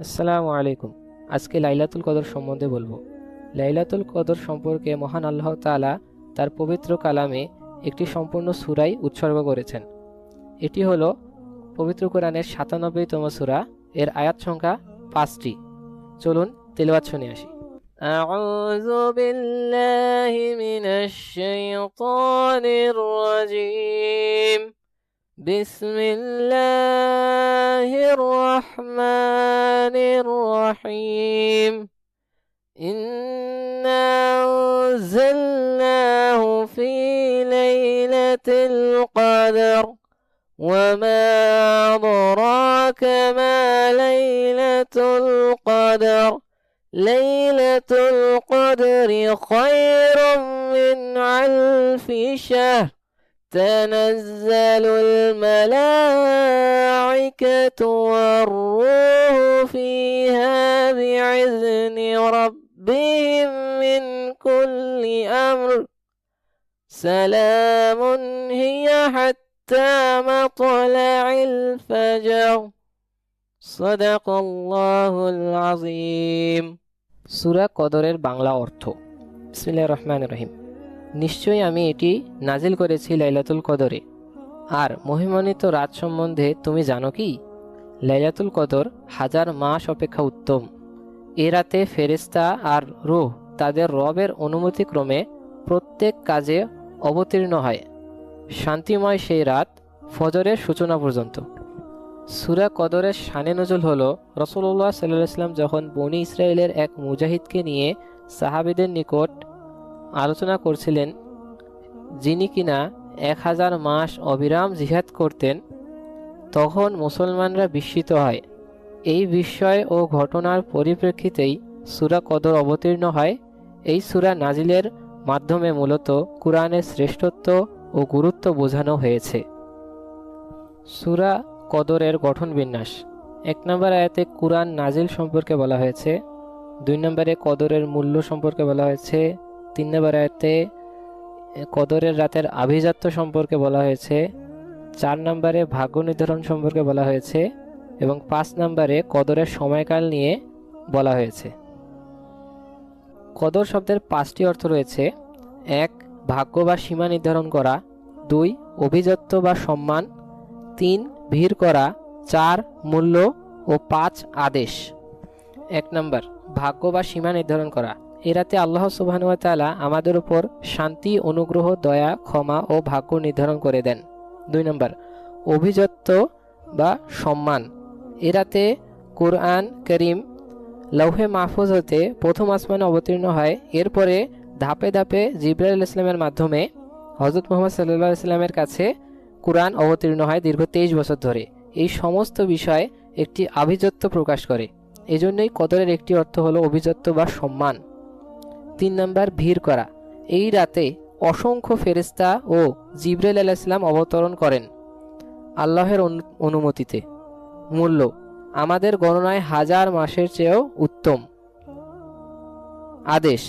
আসসালামু আলাইকুম। আজকে লাইলাতুল কদর সম্বন্ধে বলবো। লাইলাতুল কদর সম্পর্কে মহান আল্লাহ তাআলা তার পবিত্র কালামে একটি সম্পূর্ণ সূরাই উৎসর্গ করেছেন। এটি হলো পবিত্র কোরআনের ৯৭তম সূরা। এর আয়াত সংখ্যা ৫টি। চলুন তেলাওয়াত শুনে আসি। আউযু বিল্লাহি মিনাশ শাইতানির রাজীম। বিসমিল্লাহির রহমানির রহিম। ইন্না আনজালনাহু ফি লাইলাতিল কদর ওয়া মা আদরাকা মা লাইলাতুল কদর। লাইলাতুল কদরি খায়রুম মিন আলফি শাহর। تنزل الملائكة والروح فيها بإذن ربهم من كل أمر سلام هي حتى مطلع الفجر صدق الله العظيم। সূরা কদরের বাংলা অর্থ। বিসমিল্লাহির রহমানির রহিম। নিশ্চয়ই আমি এটি নাজিল করেছি লাইলাতুল কদরে। আর মহিমান্বিত রাত সম্বন্ধে তুমি জানো কি? লাইলাতুল কদর ১০০০ মাস অপেক্ষা উত্তম। এ রাতে ফেরেশতা আর রূহ তাদের রবের অনুমতিক্রমে প্রত্যেক কাজে অবতীর্ণ হয়। শান্তিময় সেই রাত ফজরের সূচনা পর্যন্ত। সূরা কদরের শানে নজুল হলো রাসূলুল্লাহ সাল্লাল্লাহু আলাইহি ওয়াসাল্লাম যখন বনী ইসরাইলের এক মুজাহিদকে নিয়ে সাহাবীদের নিকট আলোচনা করছিলেন, যিনি কিনা ১০০০ মাস অবিরাম জিহাদ করতেন, তখন মুসলমানরা বিস্মিত হয়। এই বিস্ময় ও ঘটনার পরিপ্রেক্ষিতেই সূরা কদর অবতীর্ণ হয়। এই সূরা নাজিলের মাধ্যমে মূলত কুরআনের শ্রেষ্ঠত্ব ও গুরুত্ব বোঝানো হয়েছে। সূরা কদরের গঠন বিন্যাস। ১ নম্বর আয়াতে কুরআন নাজিল সম্পর্কে বলা হয়েছে। ২ নম্বরে কদরের মূল্য সম্পর্কে বলা হয়েছে। ৩ নম্বর আয়াতে কদরের রাতের আভিজাত্য সম্পর্কে বলা হয়েছে। ৪ নম্বরে ভাগ্য নির্ধারণ সম্পর্কে বলা হয়েছে এবং ৫ নম্বরে কদরের সময়কাল নিয়ে বলা হয়েছে। কদর শব্দের ৫টি অর্থ রয়েছে। ১. ভাগ্য বা সীমা নির্ধারণ করা। ২. অভিজাত্য বা সম্মান। ৩. ভিড় করা। ৪. মূল্য ও ৫. আদেশ। ১ নম্বর ভাগ্য বা সীমা নির্ধারণ করা। এ রাতে আল্লাহ সুবহানাহু ওয়া তাআলা আমাদের উপর শান্তি, অনুগ্রহ, দয়া, ক্ষমা ও ভাগ্য নির্ধারণ করে দেন। ২ নম্বর অভিজাত্য বা সম্মান। এ রাতে কুরআন কারীম লৌহে মাহফুজ হতে প্রথম আসমানে অবতীর্ণ হয়। এরপরে ধাপে ধাপে জিবরাইল আলাইহিস সালামের মাধ্যমে হযরত মুহাম্মদ সাল্লাল্লাহু আলাইহি সাল্লামের কাছে কুরআন অবতীর্ণ হয় দীর্ঘ ২৩ বছর ধরে। এই সমস্ত বিষয় একটি আভিজাত্য প্রকাশ করে। এজন্যই কদরের একটি অর্থ হলো অভিজাত্য বা সম্মান। ৩ নম্বর ভিড় করা। এই রাতে অসংখ্য ফেরেশতা ও জিবরাইল আলাইহিস সালাম অবতরণ করেন আল্লাহর অনুমতিতে। মূল্য আমাদের গণনায় ১০০০ মাসের চেয়েও উত্তম। আদেশ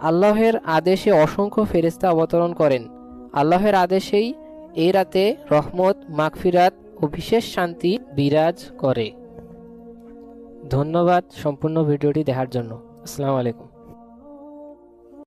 আল্লাহর আদেশে অসংখ্য ফেরেশতা অবতরণ করেন। আল্লাহর আদেশেই এই রাতে রহমত, মাগফিরাত ও বিশেষ শান্তি বিরাজ করে। ধন্যবাদ সম্পূর্ণ ভিডিওটি দেখার জন্য। আসসালামু আলাইকুম।